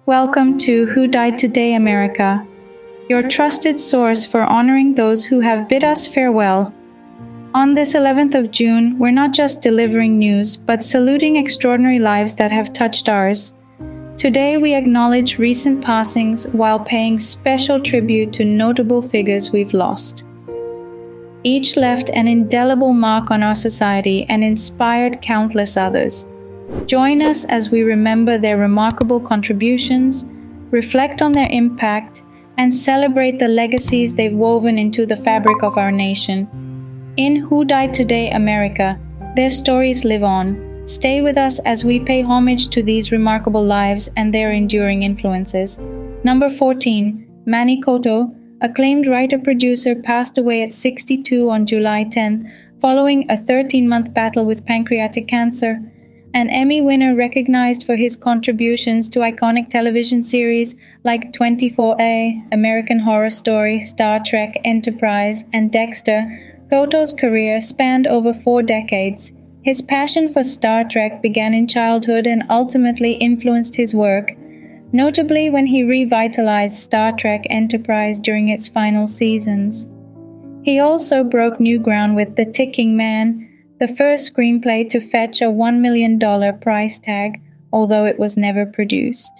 Welcome to Who Died Today America, your trusted source for honoring those who have bid us farewell. On this 11th of June, we're not just delivering news, but saluting extraordinary lives that have touched ours. Today we acknowledge recent passings while paying special tribute to notable figures we've lost. Each left an indelible mark on our society and inspired countless others. Join us as we remember their remarkable contributions, reflect on their impact, and celebrate the legacies they've woven into the fabric of our nation. In Who Died Today America, their stories live on. Stay with us as we pay homage to these remarkable lives and their enduring influences. Number 14, Manny Cotto, acclaimed writer-producer, passed away at 62 on July 10 following a 13-month battle with pancreatic cancer. An Emmy winner recognized for his contributions to iconic television series like 24A, American Horror Story, Star Trek, Enterprise, and Dexter, Cotto's career spanned over 4 decades. His passion for Star Trek began in childhood and ultimately influenced his work, notably when he revitalized Star Trek Enterprise during its final seasons. He also broke new ground with The Ticking Man, the first screenplay to fetch a $1 million price tag, although it was never produced.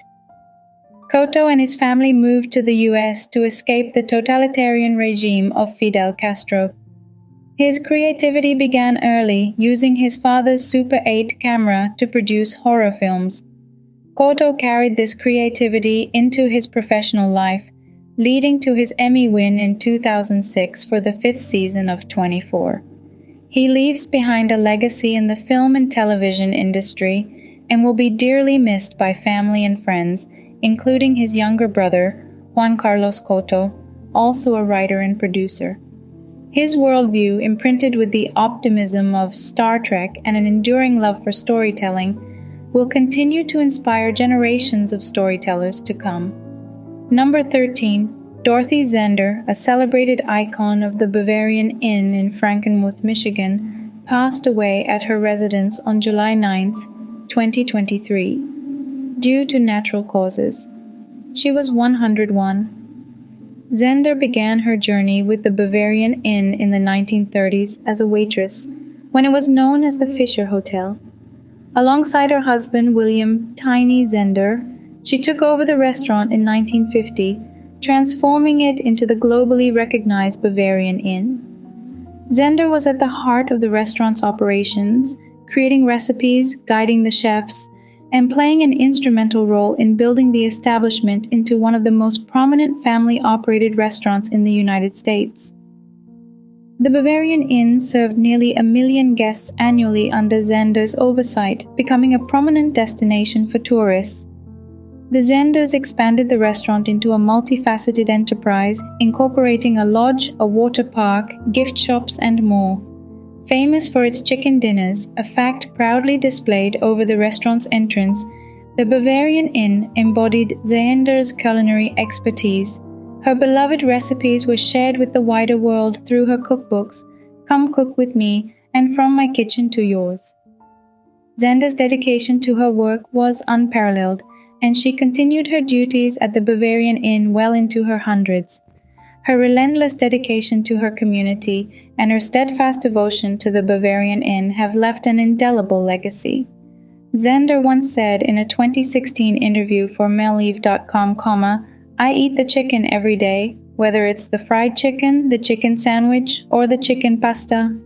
Cotto and his family moved to the U.S. to escape the totalitarian regime of Fidel Castro. His creativity began early, using his father's Super 8 camera to produce horror films. Cotto carried this creativity into his professional life, leading to his Emmy win in 2006 for the 5th season of 24. He leaves behind a legacy in the film and television industry and will be dearly missed by family and friends, including his younger brother, Juan Carlos Cotto, also a writer and producer. His worldview, imprinted with the optimism of Star Trek and an enduring love for storytelling, will continue to inspire generations of storytellers to come. Number 13. Dorothy Zender, a celebrated icon of the Bavarian Inn in Frankenmuth, Michigan, passed away at her residence on July 9, 2023, due to natural causes. She was 101. Zender began her journey with the Bavarian Inn in the 1930s as a waitress, when it was known as the Fisher Hotel. Alongside her husband, William "Tiny" Zender, she took over the restaurant in 1950, transforming it into the globally recognized Bavarian Inn. Zender was at the heart of the restaurant's operations, creating recipes, guiding the chefs, and playing an instrumental role in building the establishment into one of the most prominent family-operated restaurants in the United States. The Bavarian Inn served nearly 1 million guests annually under Zender's oversight, becoming a prominent destination for tourists. The Zenders expanded the restaurant into a multifaceted enterprise, incorporating a lodge, a water park, gift shops, and more. Famous for its chicken dinners, a fact proudly displayed over the restaurant's entrance, the Bavarian Inn embodied Zender's culinary expertise. Her beloved recipes were shared with the wider world through her cookbooks, Come Cook With Me, and From My Kitchen to Yours. Zender's dedication to her work was unparalleled, and she continued her duties at the Bavarian Inn well into her hundreds. Her relentless dedication to her community and her steadfast devotion to the Bavarian Inn have left an indelible legacy. Zender once said in a 2016 interview for MailEve.com, "I eat the chicken every day, whether it's the fried chicken, the chicken sandwich, or the chicken pasta."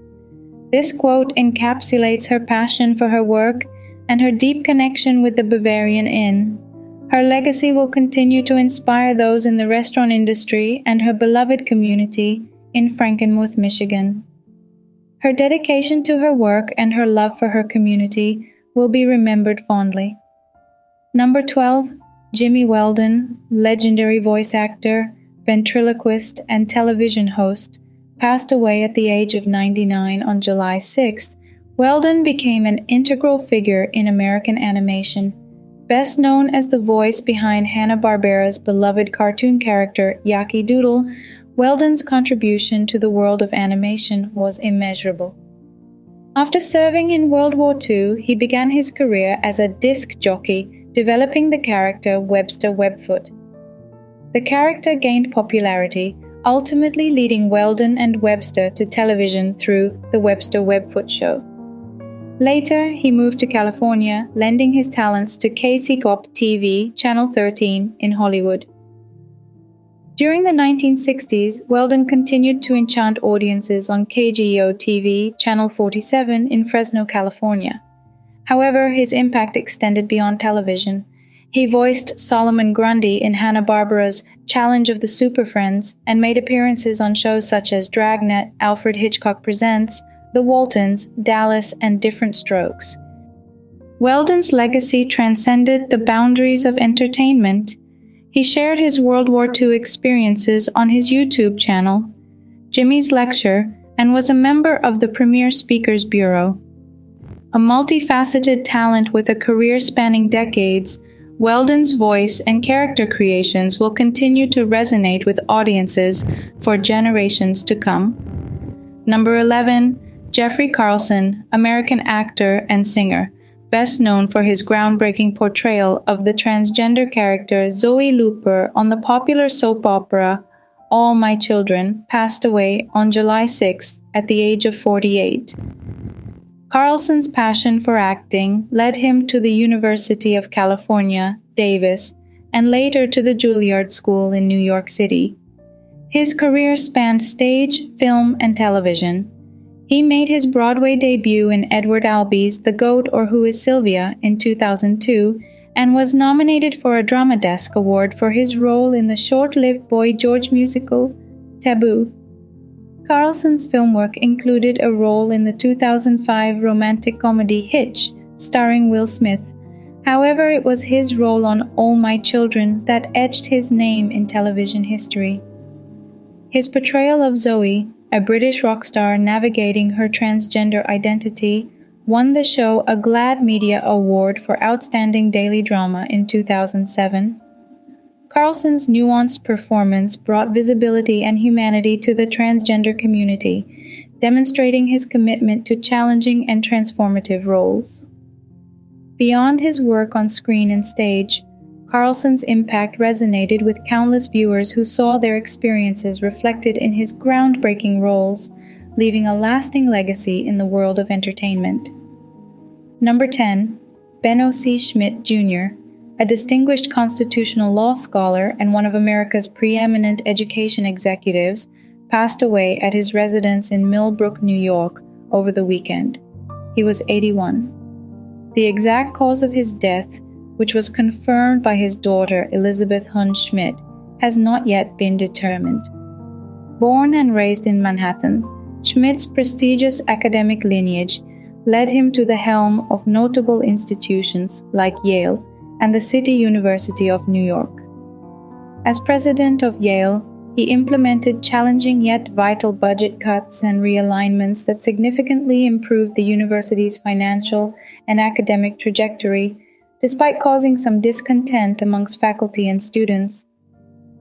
This quote encapsulates her passion for her work and her deep connection with the Bavarian Inn. Her legacy will continue to inspire those in the restaurant industry and her beloved community in Frankenmuth, Michigan. Her dedication to her work and her love for her community will be remembered fondly. Number 12. Jimmy Weldon, legendary voice actor, ventriloquist, and television host, passed away at the age of 99 on July 6th. Weldon became an integral figure in American animation. Best known as the voice behind Hanna-Barbera's beloved cartoon character Yaki Doodle, Weldon's contribution to the world of animation was immeasurable. After serving in World War II, he began his career as a disc jockey, developing the character Webster Webfoot. The character gained popularity, ultimately leading Weldon and Webster to television through The Webster Webfoot Show. Later, he moved to California, lending his talents to KCOP TV, Channel 13, in Hollywood. During the 1960s, Weldon continued to enchant audiences on KGO TV, Channel 47, in Fresno, California. However, his impact extended beyond television. He voiced Solomon Grundy in Hanna-Barbera's Challenge of the Super Friends and made appearances on shows such as Dragnet, Alfred Hitchcock Presents, The Waltons, Dallas, and Different Strokes. Weldon's legacy transcended the boundaries of entertainment. He shared his World War II experiences on his YouTube channel, Jimmy's Lecture, and was a member of the Premier Speakers Bureau. A multifaceted talent with a career spanning decades, Weldon's voice and character creations will continue to resonate with audiences for generations to come. Number 11. Jeffrey Carlson, American actor and singer, best known for his groundbreaking portrayal of the transgender character Zoe Looper on the popular soap opera All My Children, passed away on July 6th at the age of 48. Carlson's passion for acting led him to the University of California, Davis, and later to the Juilliard School in New York City. His career spanned stage, film, and television. He made his Broadway debut in Edward Albee's The Goat or Who is Sylvia in 2002 and was nominated for a Drama Desk Award for his role in the short-lived Boy George musical, Taboo. Carlson's film work included a role in the 2005 romantic comedy Hitch, starring Will Smith. However, it was his role on All My Children that etched his name in television history. His portrayal of Zoe, a British rock star navigating her transgender identity, won the show a GLAAD Media Award for Outstanding Daily Drama in 2007. Carlson's nuanced performance brought visibility and humanity to the transgender community, demonstrating his commitment to challenging and transformative roles. Beyond his work on screen and stage, Carlson's impact resonated with countless viewers who saw their experiences reflected in his groundbreaking roles, leaving a lasting legacy in the world of entertainment. Number 10. Beno Schmidt Jr., a distinguished constitutional law scholar and one of America's preeminent education executives, passed away at his residence in Millbrook, New York, over the weekend. He was 81. The exact cause of his death, which was confirmed by his daughter Elizabeth Hun Schmidt, has not yet been determined. Born and raised in Manhattan, Schmidt's prestigious academic lineage led him to the helm of notable institutions like Yale and the City University of New York. As president of Yale, he implemented challenging yet vital budget cuts and realignments that significantly improved the university's financial and academic trajectory, despite causing some discontent amongst faculty and students.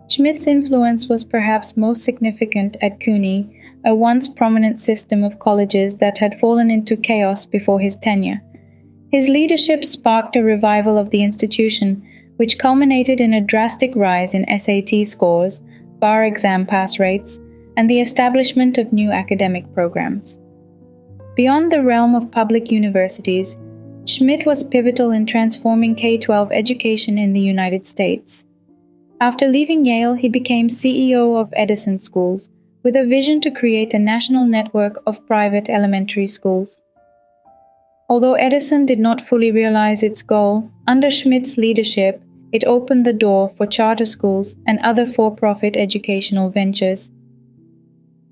Schmidt's influence was perhaps most significant at CUNY, a once prominent system of colleges that had fallen into chaos before his tenure. His leadership sparked a revival of the institution, which culminated in a drastic rise in SAT scores, bar exam pass rates, and the establishment of new academic programs. Beyond the realm of public universities, Schmidt was pivotal in transforming K-12 education in the United States. After leaving Yale, he became CEO of Edison Schools, with a vision to create a national network of private elementary schools. Although Edison did not fully realize its goal, under Schmidt's leadership, it opened the door for charter schools and other for-profit educational ventures.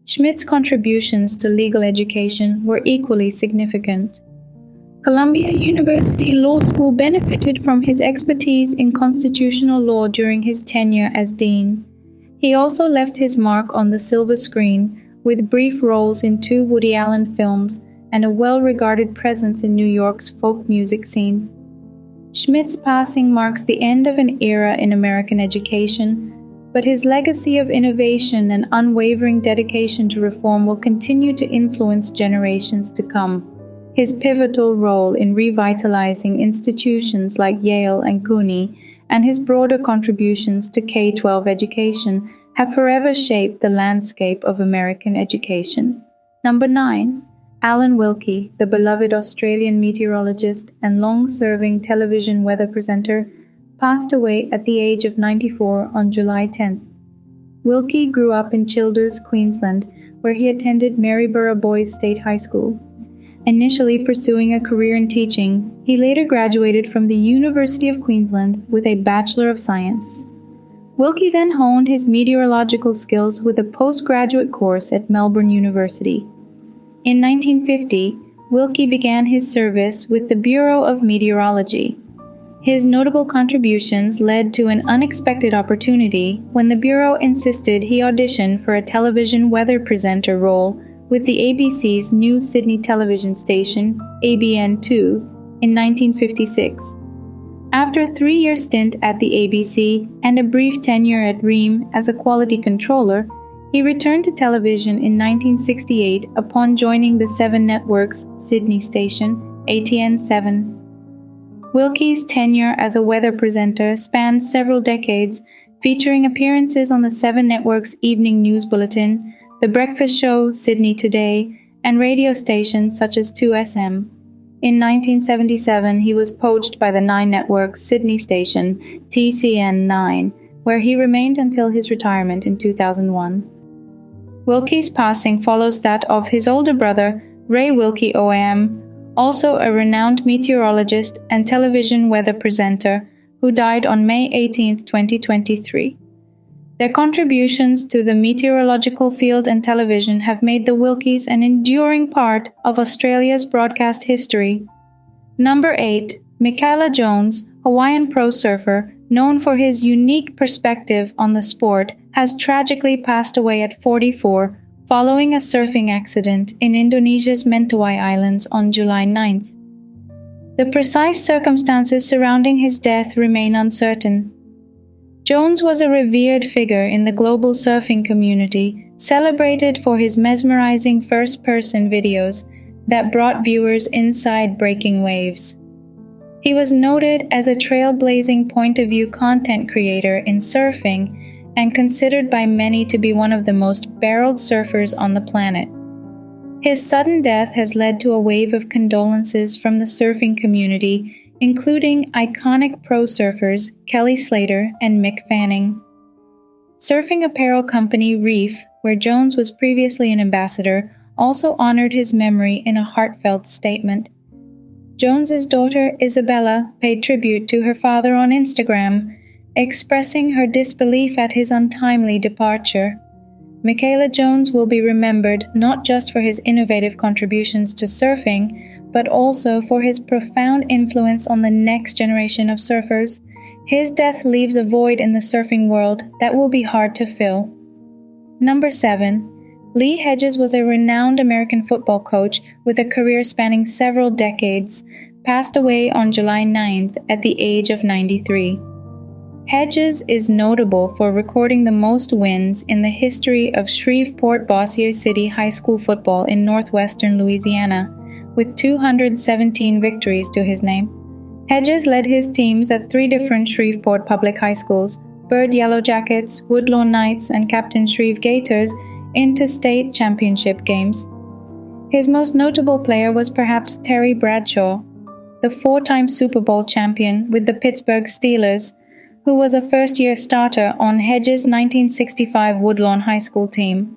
Schmidt's contributions to legal education were equally significant. Columbia University Law School benefited from his expertise in constitutional law during his tenure as dean. He also left his mark on the silver screen with brief roles in 2 Woody Allen films and a well-regarded presence in New York's folk music scene. Schmidt's passing marks the end of an era in American education, but his legacy of innovation and unwavering dedication to reform will continue to influence generations to come. his pivotal role in revitalizing institutions like Yale and CUNY, and his broader contributions to K-12 education have forever shaped the landscape of American education. Number 9. Alan Wilkie, the beloved Australian meteorologist and long-serving television weather presenter, passed away at the age of 94 on July 10th. Wilkie grew up in Childers, Queensland, where he attended Maryborough Boys State High School. Initially pursuing a career in teaching, he later graduated from the University of Queensland with a Bachelor of Science. Wilkie then honed his meteorological skills with a postgraduate course at Melbourne University. In 1950, Wilkie began his service with the Bureau of Meteorology. His notable contributions led to an unexpected opportunity when the Bureau insisted he audition for a television weather presenter role with the ABC's new Sydney television station, ABN2, in 1956. After a 3-year stint at the ABC and a brief tenure at Ream as a quality controller, he returned to television in 1968 upon joining the Seven Network's Sydney station, ATN7. Wilkie's tenure as a weather presenter spanned several decades, featuring appearances on the Seven Network's evening news bulletin, The Breakfast Show, Sydney Today, and radio stations such as 2SM. In 1977, he was poached by the Nine Network's Sydney station, TCN9, where he remained until his retirement in 2001. Wilkie's passing follows that of his older brother, Ray Wilkie OAM, also a renowned meteorologist and television weather presenter, who died on May 18, 2023. Their contributions to the meteorological field and television have made the Wilkies an enduring part of Australia's broadcast history. Number 8. Michaela Jones, Hawaiian pro surfer, known for his unique perspective on the sport, has tragically passed away at 44 following a surfing accident in Indonesia's Mentawai Islands on July 9th. The precise circumstances surrounding his death remain uncertain. Jones was a revered figure in the global surfing community, celebrated for his mesmerizing first-person videos that brought viewers inside breaking waves. He was noted as a trailblazing point-of-view content creator in surfing and considered by many to be one of the most barreled surfers on the planet. His sudden death has led to a wave of condolences from the surfing community, including iconic pro surfers Kelly Slater and Mick Fanning. Surfing apparel company Reef, where Jones was previously an ambassador, also honored his memory in a heartfelt statement. Jones's daughter Isabella paid tribute to her father on Instagram, expressing her disbelief at his untimely departure. Michaela Jones will be remembered not just for his innovative contributions to surfing, but also for his profound influence on the next generation of surfers. His death leaves a void in the surfing world that will be hard to fill. Number 7. Lee Hedges was a renowned American football coach with a career spanning several decades, passed away on July 9th at the age of 93. Hedges is notable for recording the most wins in the history of Shreveport-Bossier City High School football in northwestern Louisiana, with 217 victories to his name. Hedges led his teams at 3 different Shreveport public high schools, Bird Yellow Jackets, Woodlawn Knights, and Captain Shreve Gators, into state championship games. His most notable player was perhaps Terry Bradshaw, the 4-time Super Bowl champion with the Pittsburgh Steelers, who was a first-year starter on Hedges' 1965 Woodlawn High School team.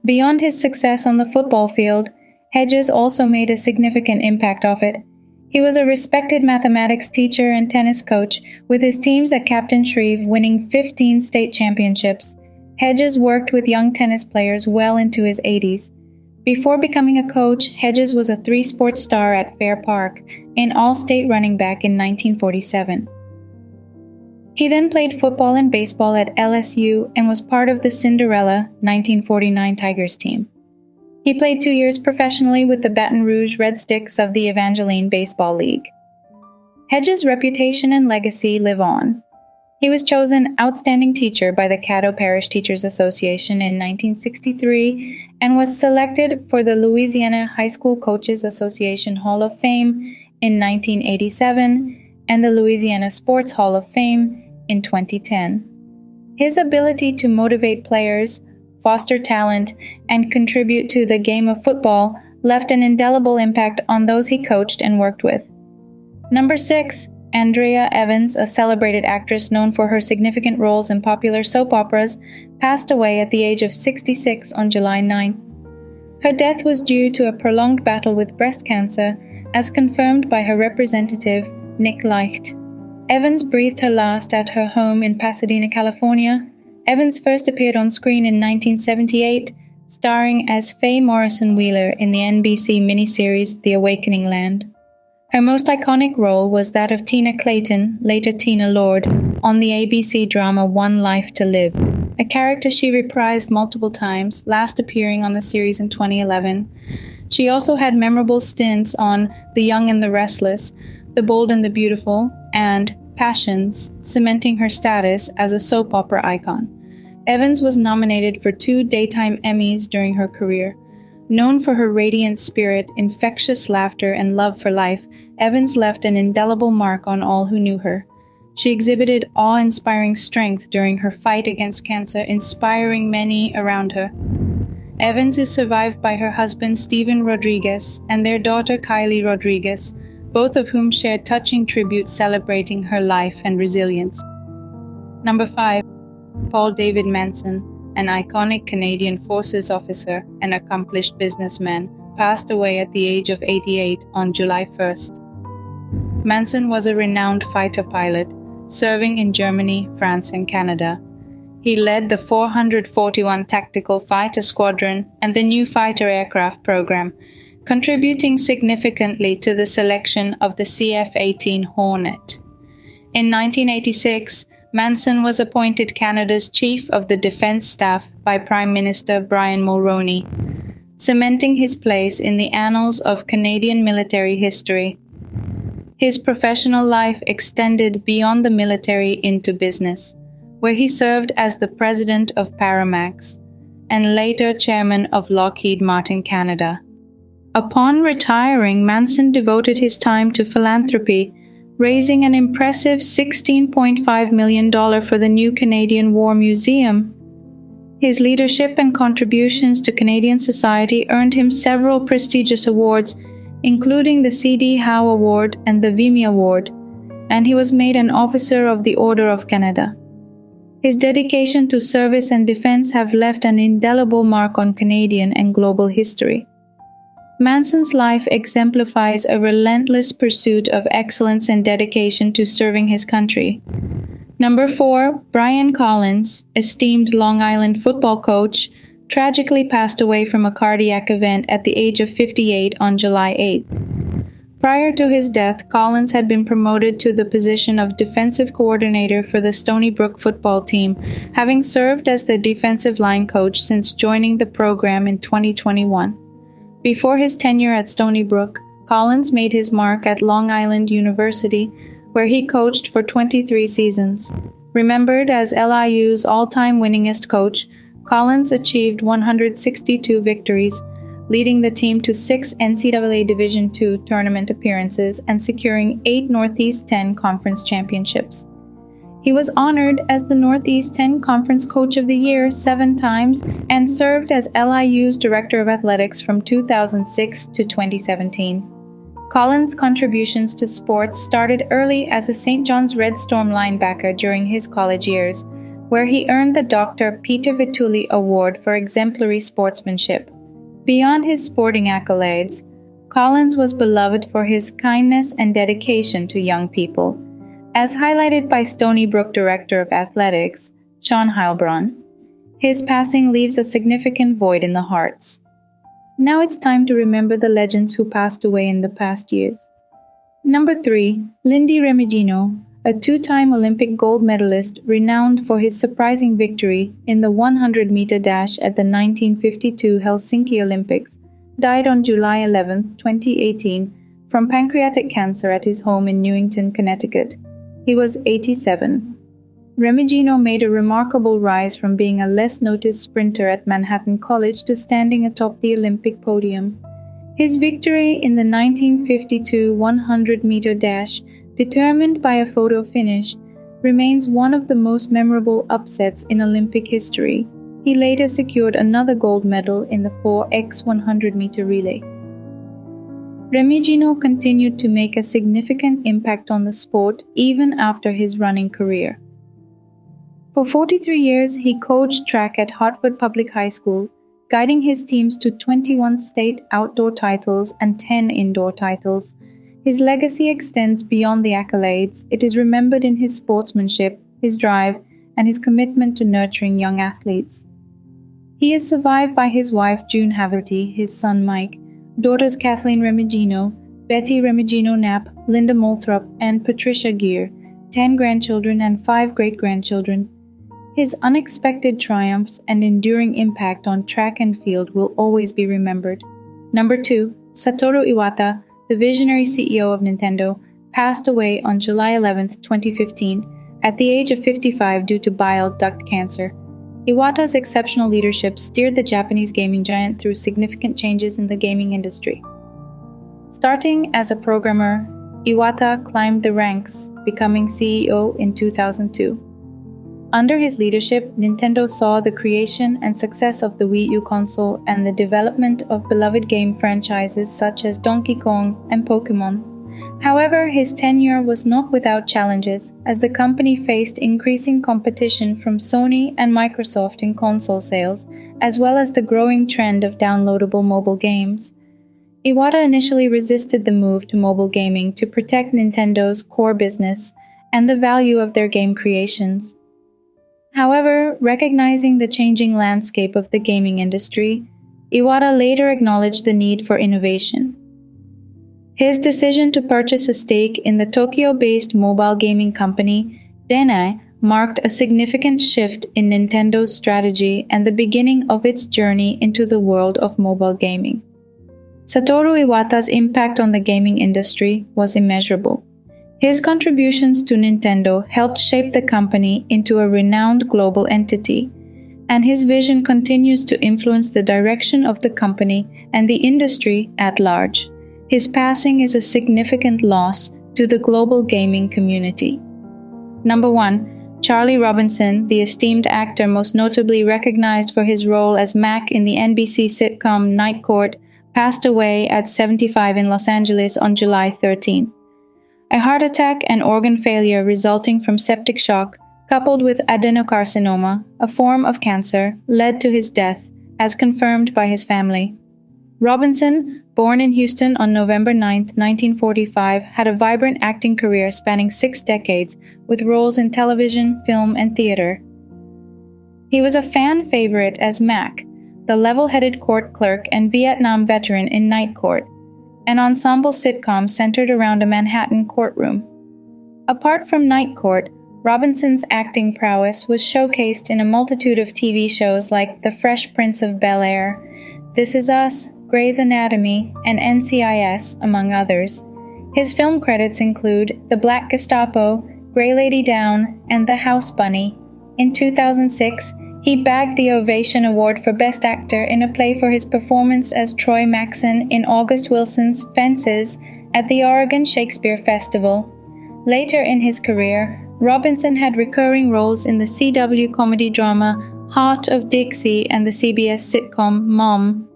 Beyond his success on the football field, Hedges also made a significant impact off it. He was a respected mathematics teacher and tennis coach, with his teams at Captain Shreve winning 15 state championships. Hedges worked with young tennis players well into his 80s. Before becoming a coach, Hedges was a 3-sport star at Fair Park, an all-state running back in 1947. He then played football and baseball at LSU and was part of the Cinderella 1949 Tigers team. He played 2 years professionally with the Baton Rouge Red Sticks of the Evangeline Baseball League. Hedges' reputation and legacy live on. He was chosen Outstanding Teacher by the Cotto Parish Teachers Association in 1963 and was selected for the Louisiana High School Coaches Association Hall of Fame in 1987 and the Louisiana Sports Hall of Fame in 2010. His ability to motivate players, foster talent, and contribute to the game of football left an indelible impact on those he coached and worked with. Number 6. Andrea Evans, a celebrated actress known for her significant roles in popular soap operas, passed away at the age of 66 on July 9. Her death was due to a prolonged battle with breast cancer, as confirmed by her representative, Nick Licht. Evans breathed her last at her home in Pasadena, California. Evans first appeared on screen in 1978, starring as Faye Morrison Wheeler in the NBC miniseries The Awakening Land. Her most iconic role was that of Tina Clayton, later Tina Lord, on the ABC drama One Life to Live, a character she reprised multiple times, last appearing on the series in 2011. She also had memorable stints on The Young and the Restless, The Bold and the Beautiful, and Passions, cementing her status as a soap opera icon. Evans was nominated for 2 Daytime Emmys during her career. Known for her radiant spirit, infectious laughter, and love for life, Evans left an indelible mark on all who knew her. She exhibited awe-inspiring strength during her fight against cancer, inspiring many around her. Evans is survived by her husband Steven Rodriguez and their daughter Kylie Rodriguez, both of whom shared touching tributes celebrating her life and resilience. Number 5. Paul David Manson, an iconic Canadian Forces officer and accomplished businessman, passed away at the age of 88 on July 1st. Manson was a renowned fighter pilot, serving in Germany, France, and Canada. He led the 441 Tactical Fighter Squadron and the new fighter aircraft program, contributing significantly to the selection of the CF-18 Hornet. In 1986, Manson was appointed Canada's Chief of the Defence Staff by Prime Minister Brian Mulroney, cementing his place in the annals of Canadian military history. His professional life extended beyond the military into business, where he served as the president of Paramax and later chairman of Lockheed Martin Canada. Upon retiring, Manson devoted his time to philanthropy, raising an impressive $16.5 million for the new Canadian War Museum. His leadership and contributions to Canadian society earned him several prestigious awards, including the C.D. Howe Award and the Vimy Award, and he was made an Officer of the Order of Canada. His dedication to service and defense have left an indelible mark on Canadian and global history. Manson's life exemplifies a relentless pursuit of excellence and dedication to serving his country. Number 4, Brian Collins, esteemed Long Island football coach, tragically passed away from a cardiac event at the age of 58 on July 8. Prior to his death, Collins had been promoted to the position of defensive coordinator for the Stony Brook football team, having served as the defensive line coach since joining the program in 2021. Before his tenure at Stony Brook, Collins made his mark at Long Island University, where he coached for 23 seasons. Remembered as LIU's all-time winningest coach, Collins achieved 162 victories, leading the team to 6 NCAA Division II tournament appearances and securing 8 Northeast 10 Conference championships. He was honored as the Northeast 10 Conference Coach of the Year 7 times and served as LIU's Director of Athletics from 2006 to 2017. Collins' contributions to sports started early as a St. John's Red Storm linebacker during his college years, where he earned the Dr. Peter Vitulli Award for exemplary sportsmanship. Beyond his sporting accolades, Collins was beloved for his kindness and dedication to young people, as highlighted by Stony Brook Director of Athletics, Sean Heilbronn. His passing leaves a significant void in the hearts. Now it's time to remember the legends who passed away in the past years. Number 3, Lindy Remuino, a 2-time Olympic gold medalist renowned for his surprising victory in the 100-meter dash at the 1952 Helsinki Olympics, died on July 11, 2018, from pancreatic cancer at his home in Newington, Connecticut. He was 87. Remuino made a remarkable rise from being a less noticed sprinter at Manhattan College to standing atop the Olympic podium. His victory in the 1952 100-meter dash, determined by a photo finish, remains one of the most memorable upsets in Olympic history. He later secured another gold medal in the 4x 100-meter relay. Remuino continued to make a significant impact on the sport even after his running career. For 43 years, he coached track at Hartford Public High School, guiding his teams to 21 state outdoor titles and 10 indoor titles. His legacy extends beyond the accolades. It is remembered in his sportsmanship, his drive, and his commitment to nurturing young athletes. He is survived by his wife June Haverty, his son Mike, daughters Kathleen Remuino, Betty Remuino Knapp, Linda Moulthrop, and Patricia Gear, 10 grandchildren and 5 great-grandchildren. His unexpected triumphs and enduring impact on track and field will always be remembered. Number 2, Satoru Iwata, the visionary CEO of Nintendo, passed away on July 11, 2015, at the age of 55 due to bile duct cancer. Iwata's exceptional leadership steered the Japanese gaming giant through significant changes in the gaming industry. Starting as a programmer, Iwata climbed the ranks, becoming CEO in 2002. Under his leadership, Nintendo saw the creation and success of the Wii U console and the development of beloved game franchises such as Donkey Kong and Pokémon. However, his tenure was not without challenges, as the company faced increasing competition from Sony and Microsoft in console sales, as well as the growing trend of downloadable mobile games. Iwata initially resisted the move to mobile gaming to protect Nintendo's core business and the value of their game creations. However, recognizing the changing landscape of the gaming industry, Iwata later acknowledged the need for innovation. His decision to purchase a stake in the Tokyo-based mobile gaming company, Denai, marked a significant shift in Nintendo's strategy and the beginning of its journey into the world of mobile gaming. Satoru Iwata's impact on the gaming industry was immeasurable. His contributions to Nintendo helped shape the company into a renowned global entity, and his vision continues to influence the direction of the company and the industry at large. His passing is a significant loss to the global gaming community. Number 1. Charlie Robinson, the esteemed actor most notably recognized for his role as Mac in the NBC sitcom Night Court, passed away at 75 in Los Angeles on July 13. A heart attack and organ failure resulting from septic shock, coupled with adenocarcinoma, a form of cancer, led to his death, as confirmed by his family. Robinson, born in Houston on November 9, 1945, had a vibrant acting career spanning 6 decades, with roles in television, film, and theater. He was a fan favorite as Mac, the level-headed court clerk and Vietnam veteran in Night Court, an ensemble sitcom centered around a Manhattan courtroom. Apart from Night Court, Robinson's acting prowess was showcased in a multitude of TV shows like The Fresh Prince of Bel-Air, This Is Us, Grey's Anatomy, and NCIS, among others. His film credits include The Black Gestapo, Grey Lady Down, and The House Bunny. In 2006, he bagged the Ovation Award for Best Actor in a play for his performance as Troy Maxon in August Wilson's Fences at the Oregon Shakespeare Festival. Later in his career, Robinson had recurring roles in the CW comedy drama Heart of Dixie and the CBS sitcom Mom.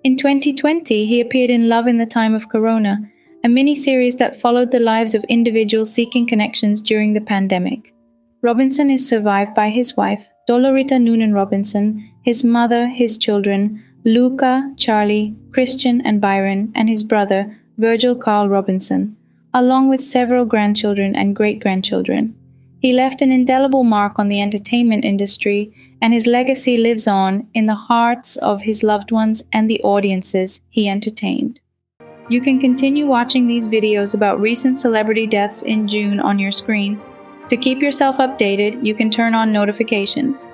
In 2020, he appeared in Love in the Time of Corona, a miniseries that followed the lives of individuals seeking connections during the pandemic. Robinson is survived by his wife, Dolorita Noonan Robinson, his mother, his children, Luca, Charlie, Christian, and Byron, and his brother, Virgil Carl Robinson, along with several grandchildren and great-grandchildren. He left an indelible mark on the entertainment industry, and his legacy lives on in the hearts of his loved ones and the audiences he entertained. You can continue watching these videos about recent celebrity deaths in June on your screen. To keep yourself updated, you can turn on notifications.